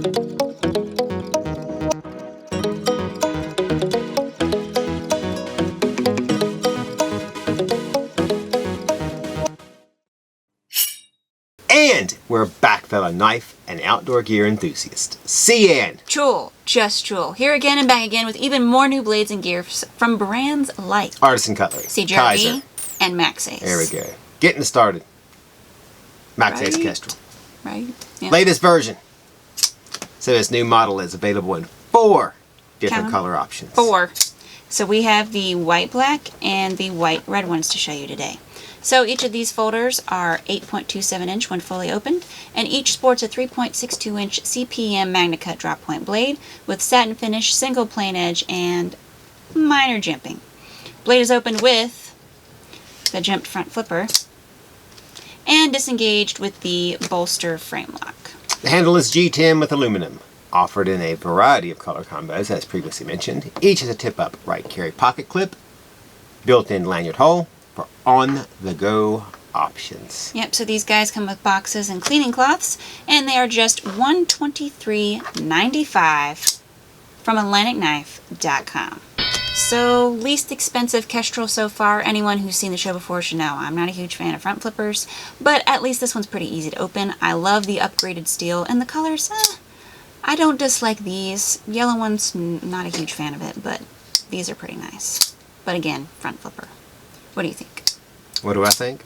And we're back, fellow knife and outdoor gear enthusiasts. Cian. Jewel, just Jewel. Here again and back again with even more new blades and gear from brands like Artisan Cutlery, CJRB, Kizer, and Maxace. There we go. Getting started. Maxace Kestrel. Right. Yeah. Latest version. So this new model is available in 4 different color options. 4. So we have the white black and the white red ones to show you today. So each of these folders are 8.27 inch when fully opened, and each sports a 3.62 inch CPM magnacut drop point blade with satin finish, single plain edge, and minor jimping. Blade is opened with the jimped front flipper and disengaged with the bolster frame lock. The handle is G10 with aluminum, offered in a variety of color combos as previously mentioned. Each has a tip-up right carry pocket clip, built-in lanyard hole for on-the-go options. Yep, so these guys come with boxes and cleaning cloths, and they are just $123.95 from AtlanticKnife.com. So, least expensive Kestrel so far. Anyone who's seen the show before should know I'm not a huge fan of front flippers, but at least this one's pretty easy to open. I love the upgraded steel, and the colors, I don't dislike these. Yellow one's not a huge fan of it, but these are pretty nice. But again, front flipper. What do you think? What do I think?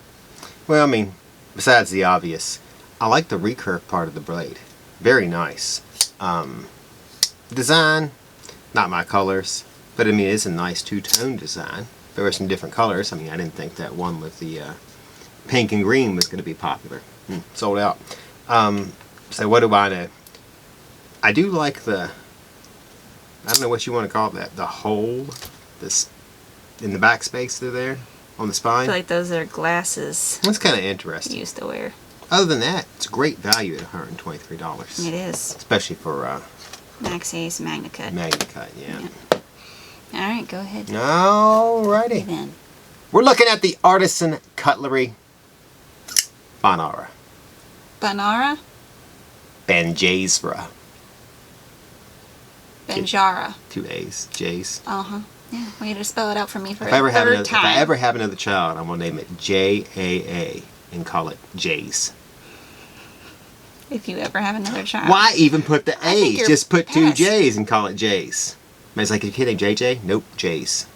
Well, I mean, besides the obvious, I like the recurve part of the blade. Very nice. Design, not my colors, but I mean, it's a nice two-tone design. There were some different colors. I mean, I didn't think that one with the pink and green was going to be popular. Sold out. So what do I know? I do like the, I don't know what you want to call that, the hole this in the back space through there on the spine. I feel like those are glasses. That's kind of interesting. You used to wear. Other than that, it's a great value at $123. It is. Especially for Maxace magnacut. Magnacut, yeah. Alright, go ahead. Alrighty. Then. We're looking at the Artisan Cutlery Banjaara. Banjaara? Banjaara. Banjaara. 2 A's. J's. Uh-huh. Yeah, way to spell it out for me for If I ever have third time. If I ever have another child, I'm going to name it J-A-A and call it J's. If you ever have another child. Why even put the A's? Just put past. 2 J's and call it J's. It's like, are you kidding? JJ? Nope, J's.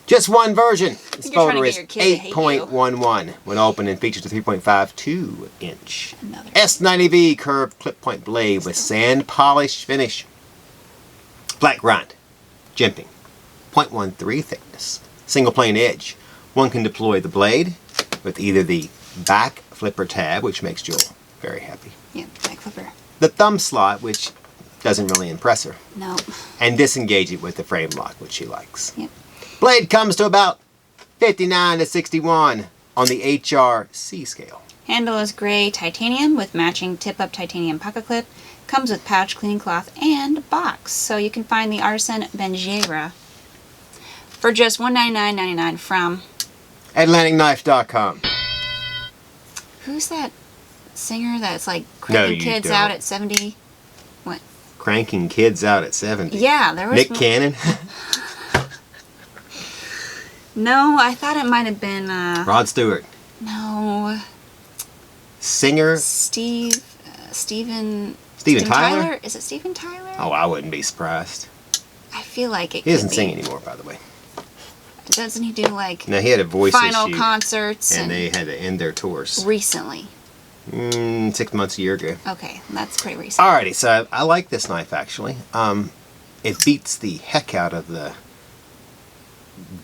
Just one version. This folder is 8.11 when open and features a 3.52 inch S90V curved clip point blade with sand polish finish. Flat grind. Jimping. 0.13 thickness. Single plane edge. One can deploy the blade with either the back flipper tab, which makes Jewel very happy. Yeah, back flipper. The thumb slot, which doesn't really impress her. No. And disengage it with the frame lock, which she likes. Yep. Blade comes to about 59 to 61 on the HRC scale. Handle is gray titanium with matching tip-up titanium pocket clip. Comes with pouch, cleaning cloth, and box. So you can find the Artisan Banjaara for just $199.99 from AtlanticKnife.com. Who's that singer that's like cranking kids out at 70? What? Cranking kids out at 70. Yeah, there was Nick Cannon. No, I thought it might have been Rod Stewart. No. Singer. Steven Tyler? Is it Steven Tyler? Oh, I wouldn't be surprised. I feel like it He doesn't sing anymore, by the way. Doesn't he do like No, he had a voice final issue, concerts? and they had to end their tours. Recently. 6 months, a year ago. Okay, that's pretty recent. Alrighty, so I like this knife actually. It beats the heck out of the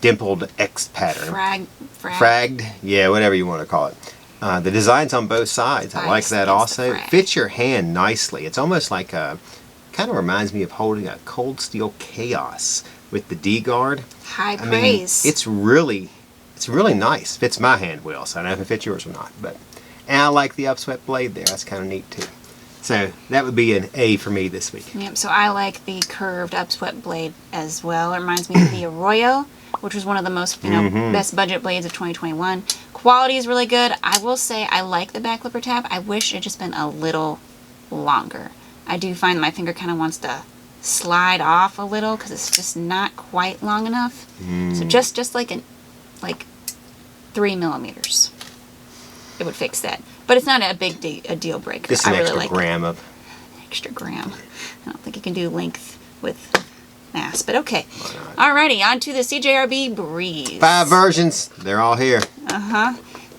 dimpled X pattern. Fragged? Yeah, whatever you want to call it. The design's on both sides. I like that also. It fits your hand nicely. It's almost like kind of reminds me of holding a Cold Steel Chaos with the D-guard. High praise. It's really nice. Fits my hand well, so I don't know if it fits yours or not. And I like the upswept blade there. That's kind of neat too. So that would be an A for me this week. Yep, so I like the curved upswept blade as well. It reminds me of the Arroyo, which was one of the most best budget blades of 2021. Quality is really good. I will say I like the back flipper tab. I wish it had just been a little longer. I do find my finger kind of wants to slide off a little because it's just not quite long enough. So just like 3 millimeters, it would fix that. But it's not a big deal breaker. Just an I really extra like gram of. Extra gram. I don't think you can do length with mass, but okay. Alrighty, on to the CJRB Breeze. 5 versions. They're all here.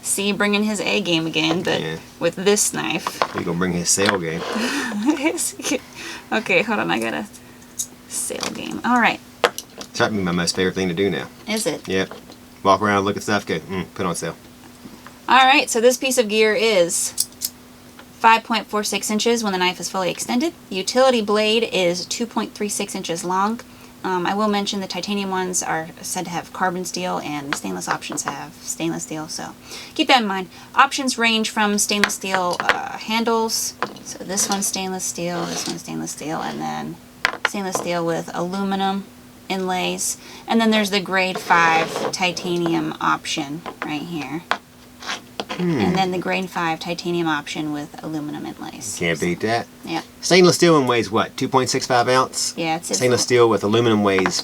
See, bringing his A game again, but with this knife. He's gonna bring his sale game. Okay, hold on. I got a sale game. All right. It's probably my most favorite thing to do now. Is it? Yep. Walk around, look at stuff, go, put on sale. All right. So this piece of gear is 5.46 inches when the knife is fully extended. The utility blade is 2.36 inches long. I will mention the titanium ones are said to have carbon steel and the stainless options have stainless steel, so keep that in mind. Options range from stainless steel handles, so this one's stainless steel, this one's stainless steel, and then stainless steel with aluminum inlays. And then there's the grade 5 titanium option right here. And then the grade 5 titanium option with aluminum inlays. Can't beat that. Yeah. Stainless steel one weighs what? 2.65 ounce? Yeah, it's Stainless steel with aluminum weighs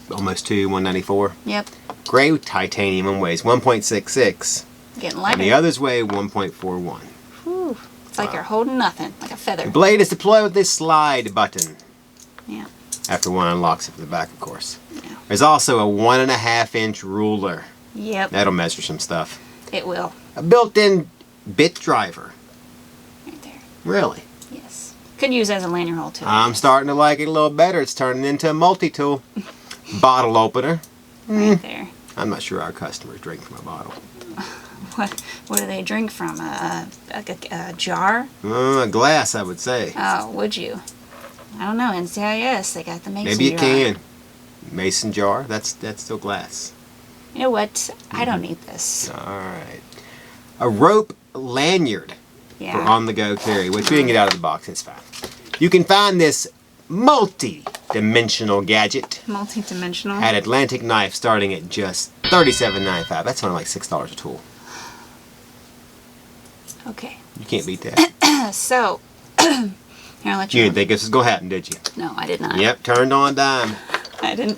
almost 194. Yep. Gray titanium one weighs 1.66. Getting lighter. And the others weigh 1.41. Whew. It's like you're holding nothing, like a feather. The blade is deployed with this slide button. Yeah. After one unlocks it from the back, of course. Yeah. There's also a 1.5 inch ruler. Yep. That'll measure some stuff. It will. A built-in bit driver. Right there. Really? Yes. Could use as a lanyard hole too. I'm starting to like it a little better. It's turning into a multi-tool. Bottle opener. Right there. I'm not sure our customers drink from a bottle. What do they drink from? A jar? A glass, I would say. Oh, would you? I don't know. NCIS, they got the mason Maybe you jar. can. Mason jar. That's still glass. You know what? I don't need this. All right. A rope lanyard for Yeah. on-the-go carry, which we can get out of the box. It's fine. You can find this multi-dimensional gadget Multi-dimensional. at Atlantic Knife starting at just $37.95. That's only like $6 a tool. Okay. You can't beat that. So, here, I'll let you You know. didn't think this was going to happen, did you? No, I did not. Yep, turned on dime. I didn't.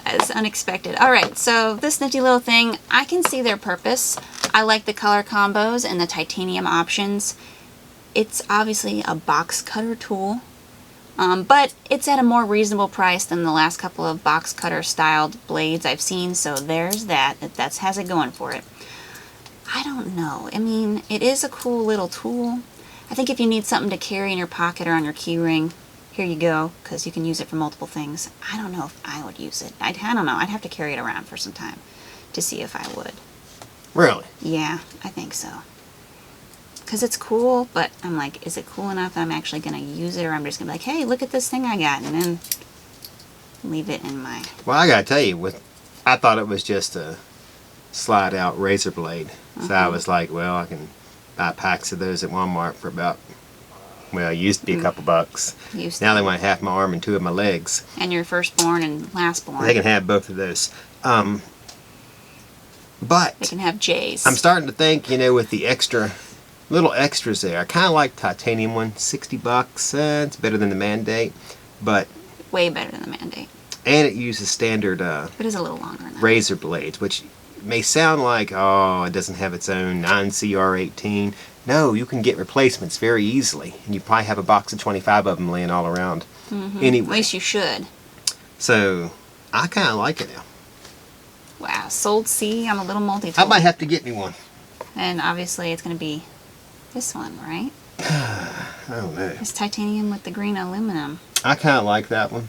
It's unexpected. Alright, so this nifty little thing, I can see their purpose. I like the color combos and the titanium options. It's obviously a box cutter tool, but it's at a more reasonable price than the last couple of box cutter styled blades I've seen, so there's that. That has it going for it. I don't know. I mean, it is a cool little tool. I think if you need something to carry in your pocket or on your key ring, here you go, because you can use it for multiple things. I don't know if I would use it. I don't know. I'd have to carry it around for some time to see if I would. Really? Yeah, I think so. Because it's cool, but I'm like, is it cool enough that I'm actually going to use it, or I'm just going to be like, hey, look at this thing I got, and then leave it in my... Well, I got to tell you, I thought it was just a slide-out razor blade. So I was like, well, I can buy packs of those at Walmart for about... Well, it used to be a couple bucks. Now they want half my arm and 2 of my legs. And your firstborn and lastborn. They can have both of those. But they can have J's. I'm starting to think, with the little extras there. I kind of like the titanium one, $60. It's better than the Mandate, but way better than the Mandate. And it uses standard it is a little longer than that. razor blades, which may sound like, oh, it doesn't have its own 9CR18. No, you can get replacements very easily, and you probably have a box of 25 of them laying all around. Anyway. At least you should. So, I kind of like it now. Wow, sold C on a little multi-tool. I might have to get me one. And obviously it's going to be this one, right? I don't know. It's titanium with the green aluminum. I kind of like that one.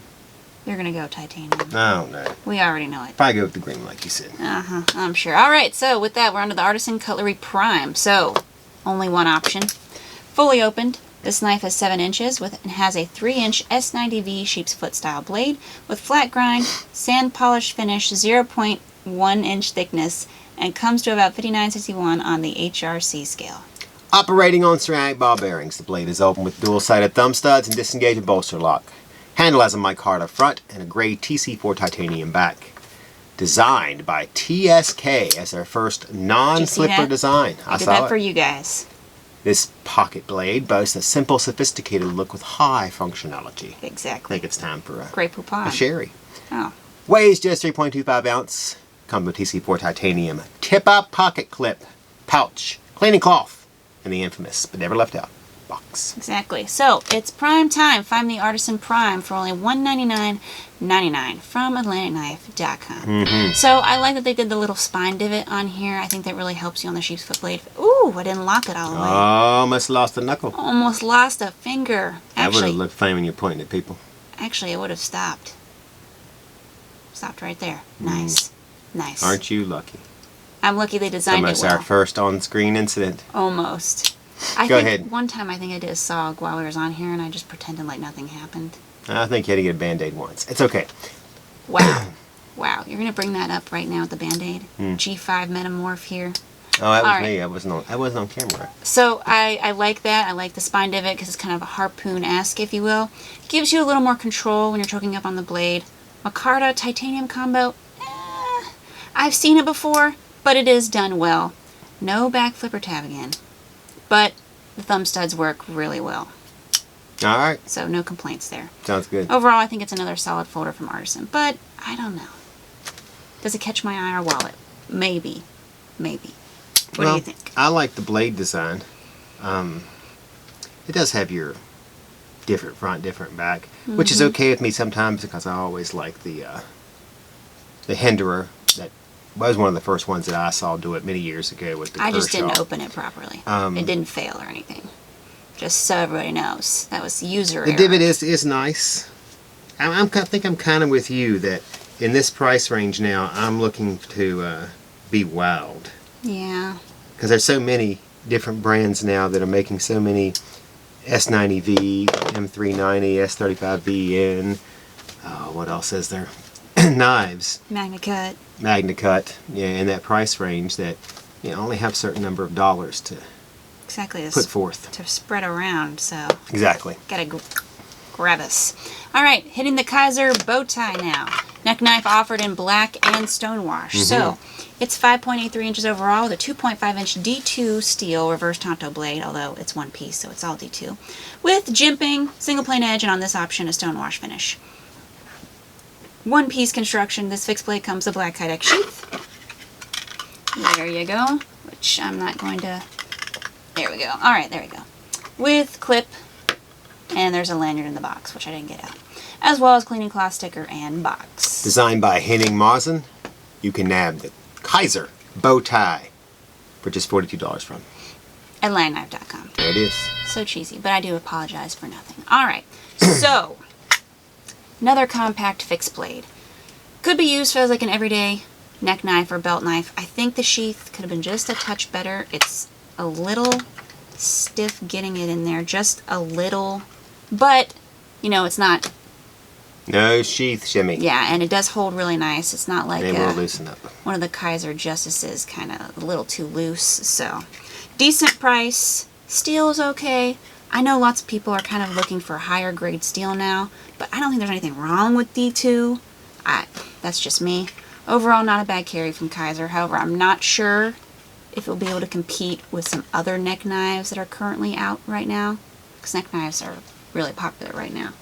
You're going to go titanium. I don't know. We already know it. Probably go with the green like you said. I'm sure. Alright, so with that, we're on to the Artisan Cutlery Prime. So, only one option. Fully opened. This knife is 7 inches and has a 3-inch S90V sheep's foot style blade with flat grind, sand polish finish, 0.1 inch thickness, and comes to about 5961 on the HRC scale. Operating on ceramic ball bearings, the blade is open with dual-sided thumb studs and disengaged bolster lock. Handle has a mic-hard up front and a gray TC4 titanium back. Designed by TSK as their first non-slipper design. I did that for you guys. This pocket blade boasts a simple, sophisticated look with high functionality. Exactly. I think it's time for Grey Poupon. a sherry. Oh. Weighs just 3.25 ounce. Comes with TC4 titanium tip-up pocket clip, pouch, cleaning cloth, and the infamous, but never left out, box. Exactly. So, it's prime time. Find the Artisan Prime for only $199.99 from AtlanticKnife.com. So, I like that they did the little spine divot on here. I think that really helps you on the sheep's foot blade. Ooh, I didn't lock it all the way. Almost lost a knuckle. Almost lost a finger. That would have looked funny when you're pointing at people. Actually, it would have stopped. Stopped right there. Nice. Nice. Aren't you lucky? I'm lucky they designed it Almost well. our first on-screen incident. Almost. Go ahead. One time I think I did a sog while we was on here and I just pretended like nothing happened. I think you had to get a Band-Aid once. It's okay. Wow. Wow. You're going to bring that up right now with the Band-Aid? G5 Metamorph here. Oh, that was me. I wasn't on camera. So I like that. I like the spine divot because it's kind of a harpoon-esque, if you will. It gives you a little more control when you're choking up on the blade. Micarta titanium combo. I've seen it before, but it is done well. No back flipper tab again. But the thumb studs work really well. All right. So no complaints there. Sounds good. Overall, I think it's another solid folder from Artisan, but I don't know. Does it catch my eye or wallet? Maybe. Maybe. What do you think? I like the blade design. It does have your different front, different back, which is okay with me sometimes because I always like the Hinderer. That was one of the first ones that I saw do it many years ago with the I just Kershaw. didn't open it properly. It didn't fail or anything. Just so everybody knows. That was user error. The divot is nice. I think I'm kind of with you that in this price range now, I'm looking to be wowed. Yeah. Because there's so many different brands now that are making so many S90V, M390, S35VN. What else is there? Knives. magnacut. Magnacut. Yeah, in that price range that only have a certain number of dollars to Exactly. put forth. To spread around, so. Exactly. Gotta grab us. Alright, hitting the Kizer Bowtie now. Neck knife offered in black and stonewash. So, it's 5.83 inches overall with a 2.5 inch D2 steel reverse Tonto blade, although it's one piece, so it's all D2. With jimping, single plane edge, and on this option, a stonewash finish. One piece construction. This fixed blade comes with a black Kydex sheath. There you go. Which I'm not going to... There we go. Alright, there we go. With clip, and there's a lanyard in the box, which I didn't get out. As well as cleaning cloth sticker and box. Designed by Henning Mausen, you can nab the Kizer Bowtie for just $42 from AtlanticKnife.com. There it is. So cheesy, but I do apologize for nothing. Alright, so... Another compact fixed blade. Could be used as like an everyday neck knife or belt knife. I think the sheath could have been just a touch better. It's a little stiff getting it in there, just a little. But, it's not... No sheath shimmy. Yeah, and it does hold really nice. It's not like They will loosen up. one of the Kizer Justices, kind of a little too loose. So, decent price. Steel is okay. I know lots of people are kind of looking for higher grade steel now, but I don't think there's anything wrong with D2. That's just me. Overall, not a bad carry from Kizer. However, I'm not sure if it'll be able to compete with some other neck knives that are currently out right now, because neck knives are really popular right now.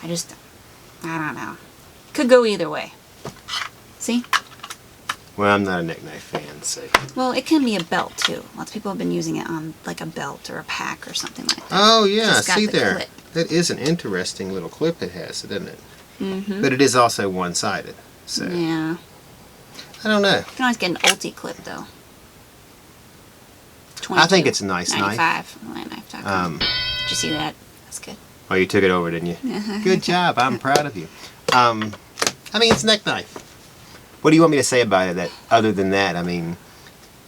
I don't know. Could go either way. See? Well, I'm not a neck knife fan, so... Well, it can be a belt, too. Lots of people have been using it on, like, a belt or a pack or something like that. Oh, yeah, Just got see the there. clip. That is an interesting little clip it has, isn't it? But it is also one-sided, so... Yeah. I don't know. You can always get an ulti clip, though. I think it's a nice knife. AtlanticKnife.com. Did you see that? That's good. Oh, you took it over, didn't you? Good job. I'm proud of you. I mean, it's a neck knife. What do you want me to say about it other than that? I mean,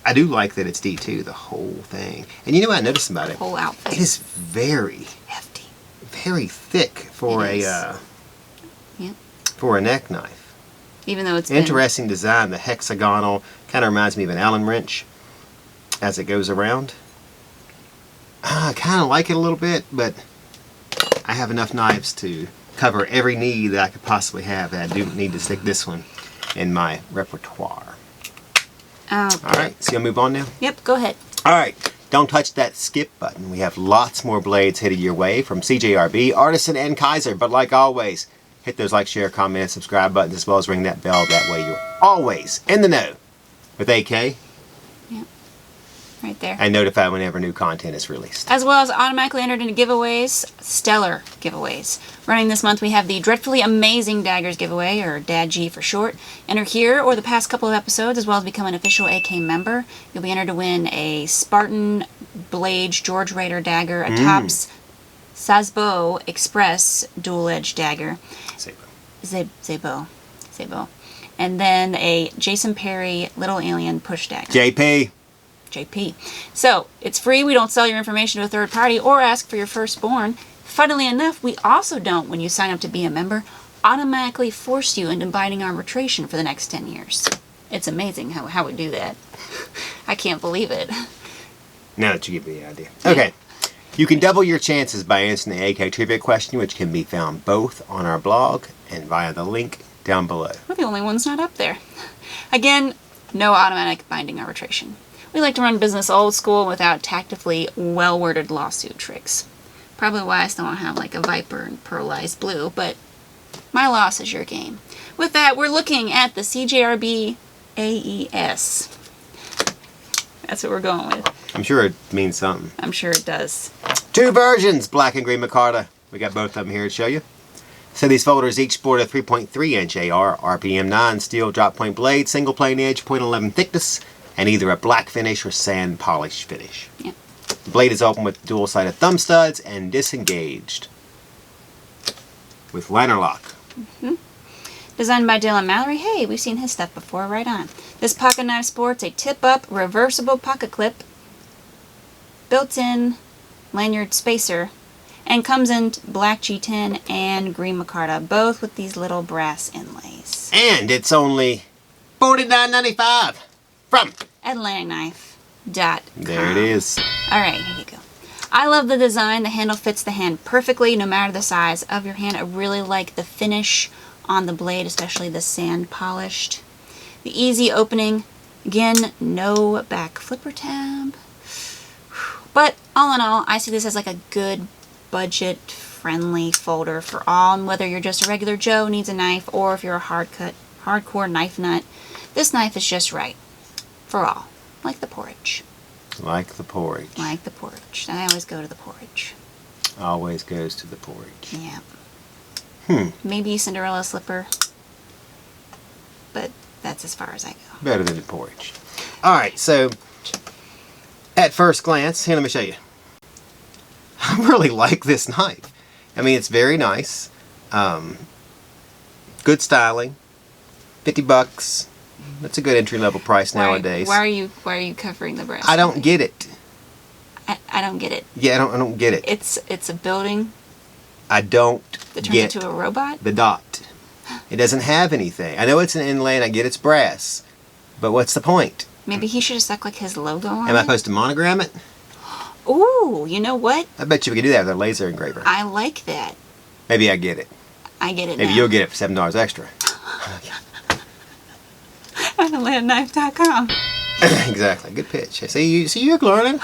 I do like that it's D2, the whole thing. And you know what I noticed about it? Whole outfit. It is very hefty. Very thick for for a neck knife. Even though it's interesting design. The hexagonal kind of reminds me of an Allen wrench as it goes around. I kind of like it a little bit, but I have enough knives to cover every need that I could possibly have. And I do need to stick this one in my repertoire. Oh, all right, so you'll move on now? Yep, go ahead. All right, Don't touch that skip button. We have lots more blades headed your way from CJRB, Artisan, and Kizer. But like always, hit those like, share, comment, and subscribe buttons, as well as ring that bell. That way you're always in the know with AK. Yep. Right there. And notified whenever new content is released. As well as automatically entered into giveaways, stellar giveaways. Running this month, we have the Dreadfully Amazing Daggers giveaway, or DAG for short. Enter here or the past couple of episodes, as well as become an official AK member. You'll be entered to win a Spartan Blade George Raider dagger, a Tops Sasbo Express dual-edged dagger. Zabo. And then a Jason Perry Little Alien push dagger. JP. So, it's free. We don't sell your information to a third party or ask for your firstborn. Funnily enough, we also don't, when you sign up to be a member, automatically force you into binding arbitration for the next 10 years. It's amazing how we do that. I can't believe it. Now that you give me the idea. Okay. You can double your chances by answering the AK trivia question, which can be found both on our blog and via the link down below. We're the only ones not up there. Again, no automatic binding arbitration. We like to run business old school without tactfully well-worded lawsuit tricks. Probably why I still don't have like a Viper and pearlized blue, but my loss is your game. With that, we're looking at the CJRB Aes. That's what we're going with. I'm sure it means something. I'm sure it does. 2 versions, black and green micarta. We got both of them here to show you. So these folders each sport a 3.3 inch AR, RPM 9 steel drop point blade, single plane edge, .11 thickness, and either a black finish or sand polish finish. Yep. The blade is open with dual-sided thumb studs and disengaged with liner lock. Designed by Dylan Mallory. Hey, we've seen his stuff before. Right on. This pocket knife sports a tip-up reversible pocket clip, built-in lanyard spacer, and comes in black G10 and green micarta, both with these little brass inlays. And it's only $49.95 from AtlanticKnife.com. There it is. Alright, here you go. I love the design. The handle fits the hand perfectly, no matter the size of your hand. I really like the finish on the blade, especially the sand polished. The easy opening. Again, no back flipper tab. But all in all, I see this as like a good budget-friendly folder for all, and whether you're just a regular Joe needs a knife, or if you're a hardcore knife nut, this knife is just right for all. Like the porridge. Like the porridge. Like the porridge. I always go to the porridge. Always goes to the porridge. Yeah. Maybe Cinderella slipper, but that's as far as I go. Better than the porridge. Alright, so at first glance, here, let me show you. I really like this knife. I mean, it's very nice. Good styling. $50. That's a good entry-level price nowadays. Why are you covering the breast? I don't get it. I don't get it. Yeah, I don't get it. It's a building. I don't that turns get into a robot. The dot. It doesn't have anything. I know it's an inlay and I get it's brass, but what's the point? Maybe he should have stuck like his logo on it. Am I supposed to monogram it? Ooh, you know what? I bet you we could do that with a laser engraver. I like that. Maybe I get it. I get it. Maybe now. you'll get it for $7 extra. At AtlanticKnife.com. Exactly. Good pitch. See, you're learning.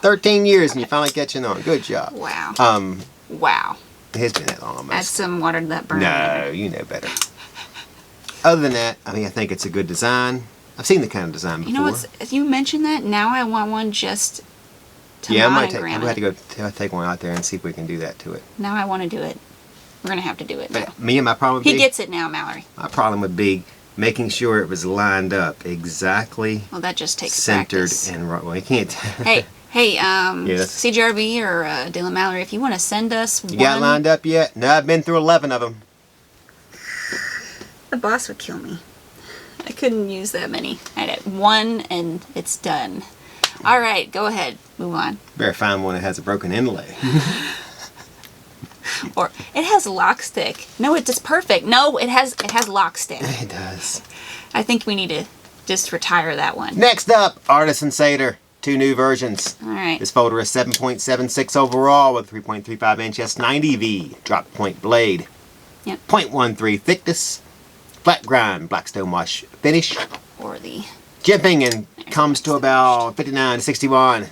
13 years and you finally catching on. Good job. Wow. Wow. It's been that long almost. Add some water to that burn. No, you know better. Other than that, I mean, I think it's a good design. I've seen the kind of design before. You know what's? If you mention that, now I want one just to yeah, monogram I'm going to go take one out there and see if we can do that to it. Now I want to do it. We're going to have to do it now. But me and my problem would be... He gets it now, Mallory. My problem would be making sure it was lined up exactly. Well, that just takes centered practice. And right. Well, you can't. Hey, CJRB or Dylan Mallory, if you want to send us You got lined up yet? No, I've been through 11 of them. The boss would kill me. I couldn't use that many. I had one and it's done. All right, go ahead. Move on. Better find one that has a broken inlay. Or it has lock stick. No, it's perfect. No, it has lock stick. It does. I think we need to just retire that one. Next up, Artisan Satyr. 2 new versions. All right. This folder is 7.76 overall with 3.35 inch S90V drop point blade. Yep. 0.13 thickness. Flat grind black stonewash finish. Or the Jimping and comes to about 59 to 61.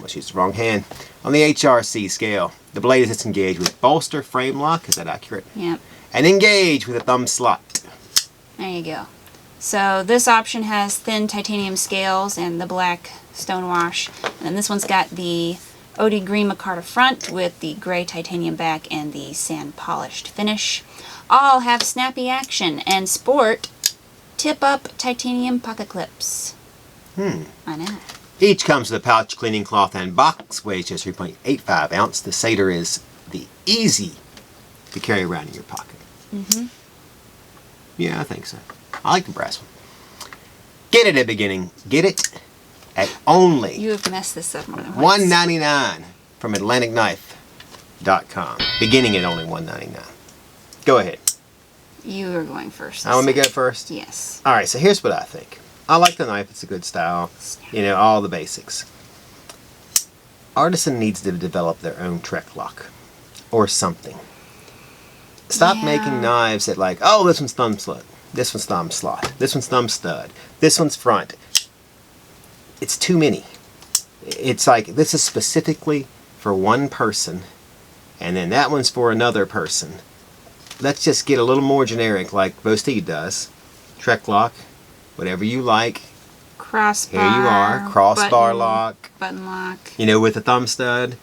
Let's use the wrong hand. On the HRC scale, the blade is disengaged with bolster frame lock. Is that accurate? Yep. And engage with a thumb slot. There you go. So this option has thin titanium scales and the black stonewash. And then this one's got the OD green micarta front with the gray titanium back and the sand polished finish. All have snappy action and sport tip-up titanium pocket clips. I know. Each comes with a pouch, cleaning cloth, and box. Weighs just 3.85 ounce. The Satyr is the easy to carry around in your pocket. Yeah, I think so. I like the brass one. Get it at beginning. Get it at only. You have messed this up more than once. $1.99 from AtlanticKnife.com. Beginning at only $1.99. Go ahead. You are going first. I want me to go first? Yes. Alright, so here's what I think. I like the knife. It's a good style. You know, all the basics. Artisan needs to develop their own Trek lock. Or something. Stop making knives that like, oh, this one's thumb slot. This one's thumb slot. This one's thumb stud. This one's front. It's too many. It's like, this is specifically for one person. And then that one's for another person. Let's just get a little more generic like Bowtie does. Trek lock. Whatever you like. Crossbar. Here you are. Crossbar lock. Button lock. You know, with a thumb stud.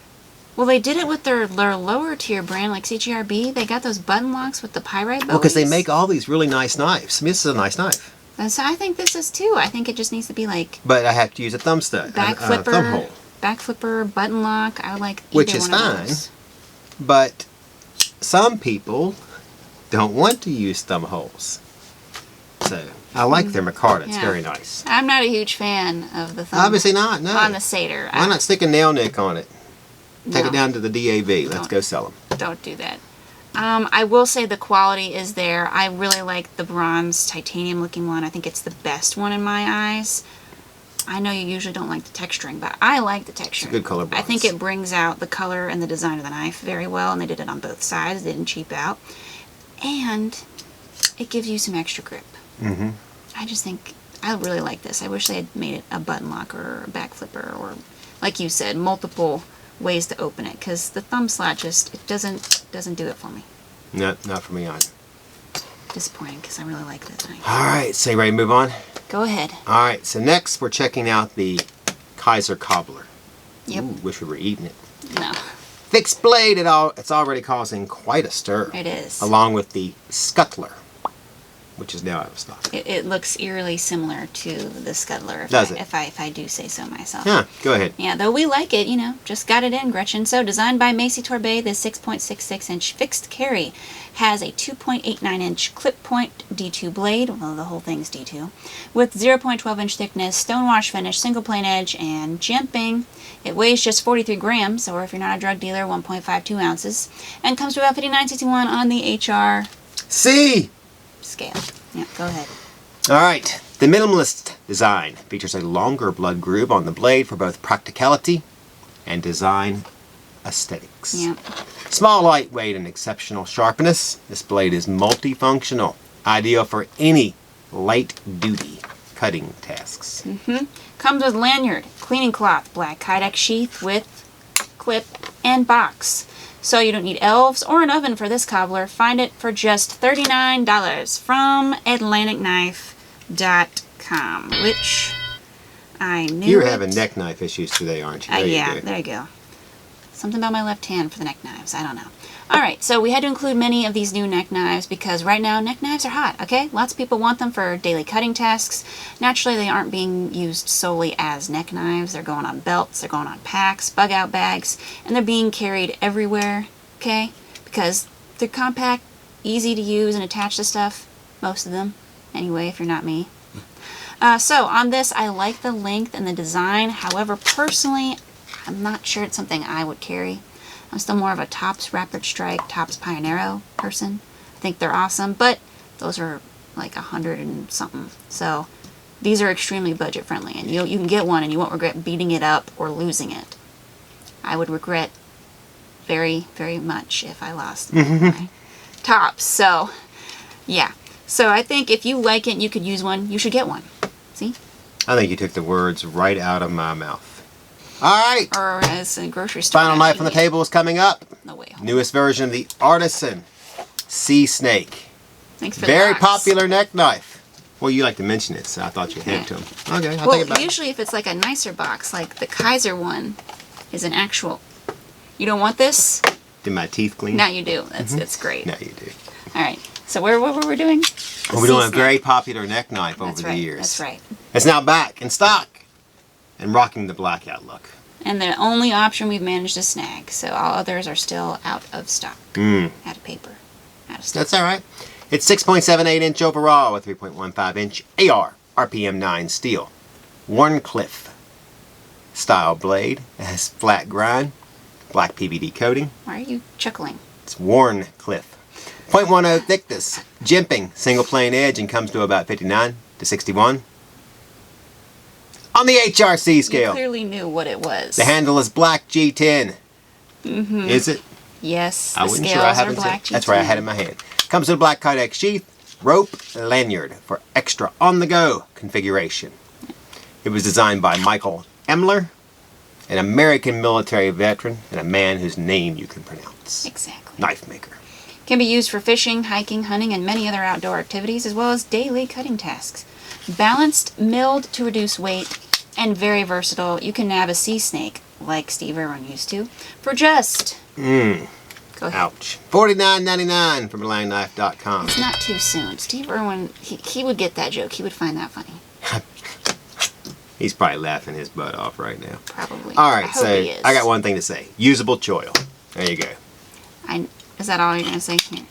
Well, they did it with their lower tier brand, like CJRB. They got those button locks with the pyrite bowies. Well, because they make all these really nice knives. I mean, this is a nice knife. And so I think this is too. I think it just needs to be like... But I have to use a thumb stud. Back flipper. Thumb hole. Back flipper, button lock. I would like either Which is one of fine. those. But some people don't want to use thumb holes. So, I like their micarta. It's very nice. I'm not a huge fan of the thumb. Obviously not, no. On the Satyr. Why not stick a nail nick on it? Take No. it down to the DAV. Let's go sell them. Don't do that. I will say the quality is there. I really like the bronze titanium looking one. I think it's the best one in my eyes. I know you usually don't like the texturing, but I like the texturing. It's a good color bronze. I think it brings out the color and the design of the knife very well, and they did it on both sides. They didn't cheap out. And it gives you some extra grip. I just think, I really like this. I wish they had made it a button lock or a back flipper or, like you said, multiple ways to open it, because the thumb slot just, it doesn't do it for me. No, not for me either. Disappointing, because I really like this knife. Alright, so you ready to move on? Go ahead. Alright, so next we're checking out the Kizer Cobbler. Yep. Ooh, wish we were eating it. No. Fixed blade, it's already causing quite a stir. It is. Along with the Scuttler, which is now out of stock. It looks eerily similar to the Scuttler, if I do say so myself. Yeah, go ahead. Yeah, though we like it, you know, just got it in, Gretchen. So, designed by Maxace Kestrel, this 6.66-inch fixed carry has a 2.89-inch clip point D2 blade, well, the whole thing's D2, with 0.12-inch thickness, stonewash finish, single plane edge, and jimping. It weighs just 43 grams, or if you're not a drug dealer, 1.52 ounces, and comes to about $59.61 on the HRC scale. Yeah, go ahead. Alright, the minimalist design features a longer blood groove on the blade for both practicality and design aesthetics. Yeah. Small, lightweight, and exceptional sharpness. This blade is multifunctional, ideal for any light-duty cutting tasks. Comes with lanyard, cleaning cloth, black Kydex sheath with clip and box. So you don't need elves or an oven for this cobbler. Find it for just $39 from AtlanticKnife.com, which I knew. You're having neck knife issues today, aren't you? There you go. Something about my left hand for the neck knives. I don't know. Alright, so we had to include many of these new neck knives because right now neck knives are hot, okay? Lots of people want them for daily cutting tasks. Naturally, they aren't being used solely as neck knives. They're going on belts, they're going on packs, bug out bags, and they're being carried everywhere, okay? Because they're compact, easy to use and attach to stuff. Most of them, anyway, if you're not me. So on this, I like the length and the design. However, personally, I'm not sure it's something I would carry. I'm still more of a Tops Rapid Strike, Tops Pioneero person. I think they're awesome, but those are like $100 and something. So these are extremely budget friendly, and you can get one and you won't regret beating it up or losing it. I would regret very, very much if I lost my Tops. So yeah. So I think if you like it and you could use one, you should get one. See? I think you took the words right out of my mouth. All right. Or as a grocery store. Final knife on the table is coming up. No way. Newest version of the Artisan Sea Snake. Thanks for Very the box. popular neck knife. Well, you like to mention it, so I thought you'd hand it to him. Okay, I'll think about it. Usually if it's like a nicer box, like the Kizer one is an actual... You don't want this? Did my teeth clean? Now you do. That's great. Now you do. All right. So what were we doing? We're doing a very popular neck knife over the years. That's right. It's now back in stock and rocking the blackout look. And the only option we've managed to snag. So all others are still out of stock. Out of paper. Out of stock. That's all right. It's 6.78 inch overall with 3.15 inch AR RPM 9 steel. Warncliffe style blade. It has flat grind, black PVD coating. Why are you chuckling? It's Warncliffe. 0.10 thickness, jimping, single plane edge, and comes to about 59 to 61. On the HRC scale. You clearly knew what it was. The handle is black G10. Is it? Yes, I the wasn't scales sure. I are haven't black seen. That's right, I had it in my hand. Comes with a black kydex sheath, rope, lanyard for extra on-the-go configuration. It was designed by Michael Emler, an American military veteran and a man whose name you can pronounce. Exactly. Knife maker. Can be used for fishing, hiking, hunting, and many other outdoor activities, as well as daily cutting tasks. Balanced, milled to reduce weight, and very versatile. You can nab a sea snake, like Steve Irwin used to, for just... Go ahead. Ouch. $49.99 from BelangKnife.com. It's not too soon. Steve Irwin, he would get that joke. He would find that funny. He's probably laughing his butt off right now. Probably. All right, I hope so he is. I got one thing to say. Usable choil. There you go. Is that all you're going to say? Here.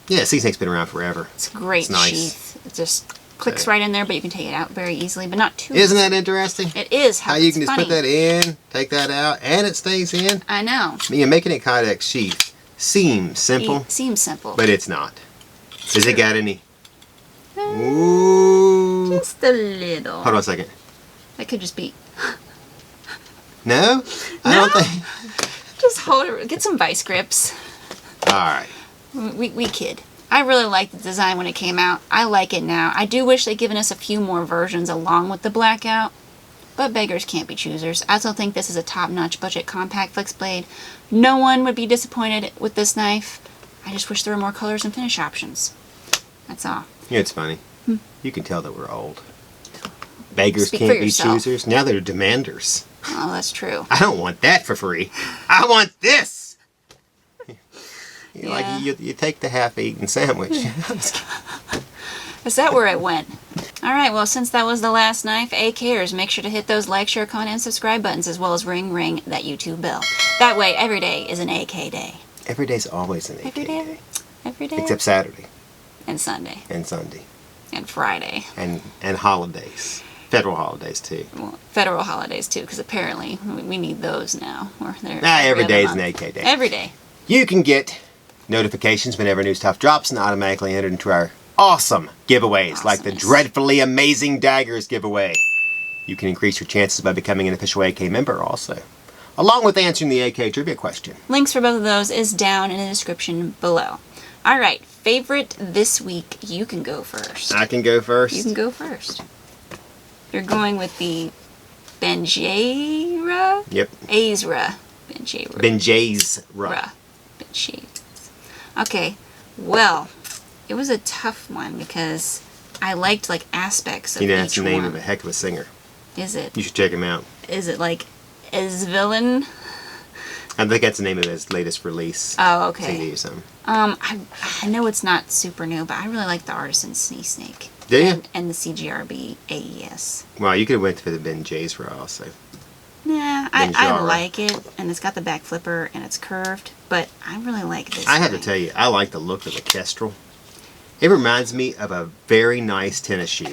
Yeah, Sea Snake's been around forever. It's a great It's nice. sheath. It just clicks right in there, but you can take it out very easily, but not too Isn't easily. that interesting? It is. How you can it's just funny. put that in, take that out, and it stays in. I know. Yeah, making it kydex sheath seems simple, It seems simple. but it's not. Does it got any? Uh, Ooh. Just a little. Hold on a second. That could just be... No? I don't think. Just hold it. Get some vice grips. All right. We kid. I really liked the design when it came out. I like it now. I do wish they'd given us a few more versions along with the blackout, but beggars can't be choosers. I still think this is a top-notch budget compact flex blade. No one would be disappointed with this knife. I just wish there were more colors and finish options. That's all. Yeah, it's funny. You can tell that we're old. Beggars Speak for can't be yourself. choosers. Now they're demanders. Oh, that's true. I don't want that for free. I want this. You know, Yeah. like you take the half-eaten sandwich. Is that where it went? Alright, well, since that was the last knife, AKers, make sure to hit those like, share, comment, and subscribe buttons, as well as ring that YouTube bell. That way, every day is an AK day. Every day's always an AK Every day. Every day. except Saturday And Sunday. and Sunday And Friday. and holidays, federal holidays too. Well, federal holidays, too, because apparently we need those now. They're Every other day is an month. AK day. Every day. You can get notifications whenever new stuff drops and automatically entered into our awesome giveaways, like the Awesomeness. dreadfully amazing daggers giveaway. You can increase your chances by becoming an official AK member also, along with answering the AK trivia question. Links for both of those is down in the description below. Alright, favorite this week. You can go first. I can go first. You can go first. You're going with the Banjaara? Yep. Banjaara. Banjaara. Benjay's Ruh. Banjaara. Okay, well, it was a tough one because I liked like aspects of You know, each that's the name one. of a heck of a singer. Is it? You should check him out. Is it like Esvillain? I think that's the name of his latest release. Oh, okay. CD or something. I know it's not super new, but I really like the Artisan Sea Snake. Do you? And the CJRB Aes. Well, you could have went for the Benjay's Ruh also. Nah, I Banjaara. like it, and it's got the back flipper, and it's curved, but I really like this I have to knife. tell you, I like the look of the Kestrel. It reminds me of a very nice tennis shoe.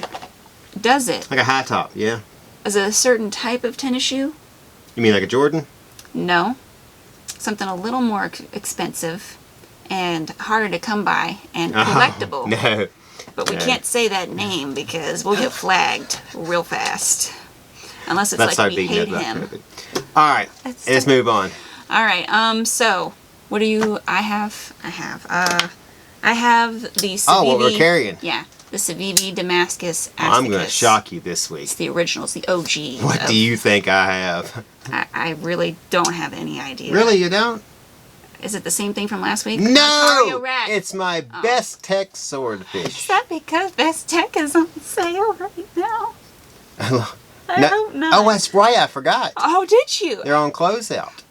Does it? Like a high top, yeah? Is it a certain type of tennis shoe? You mean like a Jordan? No. Something a little more expensive and harder to come by and collectible. Oh, no. But we No. can't say that name because we'll get flagged real fast. Unless it's Let's start like we beating hate that him. up. Alright, That's let's move on. Alright, so what do you I have the Civivi. Oh, what we're carrying. Yeah. The Civivi Damascus I'm going to Asticus. shock you this week. It's the original, it's the OG. What do you think I have? I really don't have any idea. Really, you don't? Is it the same thing from last week? No! It's my Best Tech swordfish. Is that because Best Tech is on sale right now? I hope not. Oh, that's right. I forgot. Oh, did you? They're on closeout.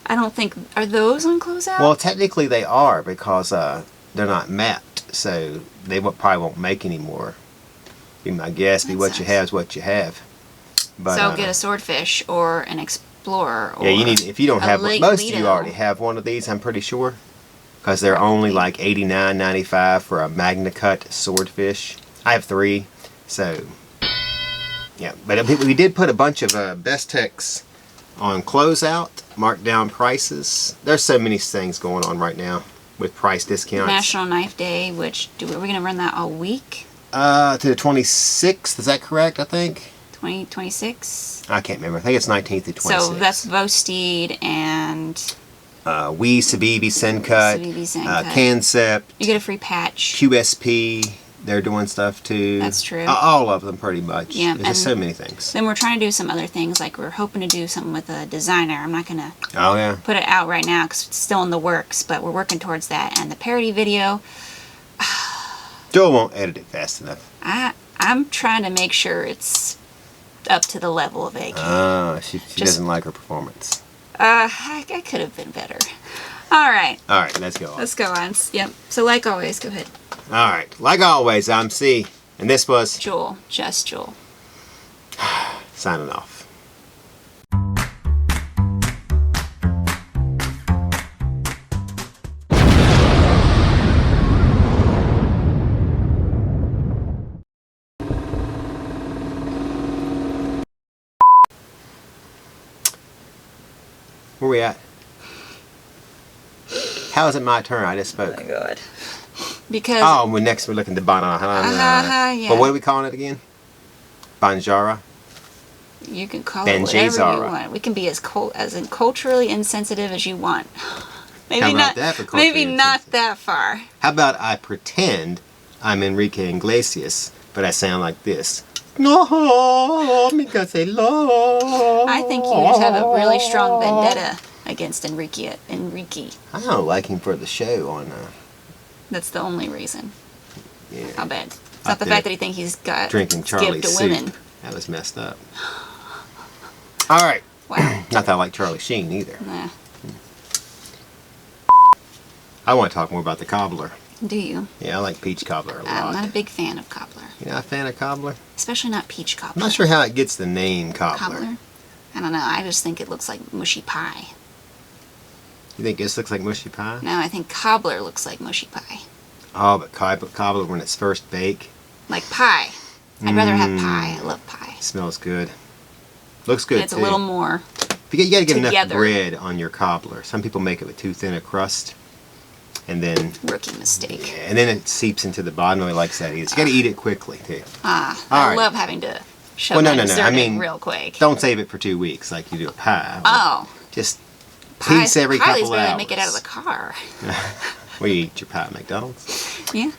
I don't think... Are those on closeout? Well, technically they are because they're not mapped, so they probably won't make any more. Be my guess. Be what you have is what you have. But, so get a swordfish or an explorer. Or yeah, you need. If you don't have, most of you already have one of these. I'm pretty sure, because they're only like $89.95 for a magnacut swordfish. I have 3, so yeah. But we did put a bunch of Best Techs on closeout, marked down prices. There's so many things going on right now with price discounts. National Knife Day, which are we going to run that all week? To the 26th. Is that correct? I think. 26? I can't remember. I think it's 19th to 26th. So that's Bosteed and... Sabibi Sencut, Concept. You get a free patch. QSP, they're doing stuff too. That's true. All of them pretty much. Yeah, There's just so many things. Then we're trying to do some other things, like we're hoping to do something with a designer. I'm not going to put it out right now because it's still in the works, but we're working towards that. And the parody video... Joel won't edit it fast enough. I'm trying to make sure it's up to the level of AK. She doesn't like her performance. I could have been better. Alright. Alright, let's go on. Let's go on. Yep. So like always, go ahead. Alright. Like always, I'm C. And this was... Joel. Just Joel. Signing off. Where we at? How is it my turn? I just spoke. Oh my god. Because... Oh, next we're looking to Banjaara. Yeah. But what are we calling it again? Banjaara? You can call it whatever you want. We can be as culturally insensitive as you want. Maybe not that far. How about I pretend I'm Enrique Iglesias, but I sound like this. No, because I love. I think you just have a really strong vendetta against Enrique. I don't like him for the show on. That's the only reason. Yeah. I'll bet. It's not the fact that he thinks he's got drinking Charlie's to soup. women. That was messed up. All right. Wow. Not that I like Charlie Sheen either. Nah. I want to talk more about the cobbler. Do you? Yeah, I like peach cobbler a lot. I'm not a big fan of cobbler. You're not a fan of cobbler? Especially not peach cobbler. I'm not sure how it gets the name cobbler. Cobbler? I don't know. I just think it looks like mushy pie. You think this looks like mushy pie? No, I think cobbler looks like mushy pie. Oh, but cobbler when it's first baked. Like pie. I'd rather have pie. I love pie. Smells good. Looks good, It's a little more You got to get enough bread on your cobbler. Some people make it with too thin a crust. And then... Rookie mistake. Yeah, and then it seeps into the bottom. Nobody likes that either. So you got to eat it quickly, too. I love having to shove my dessert in real quick. Don't save it for 2 weeks like you do a pie. Oh. Just piece every couple hours. Highly's better to make it out of the car. Where you eat your pie at McDonald's? Yeah.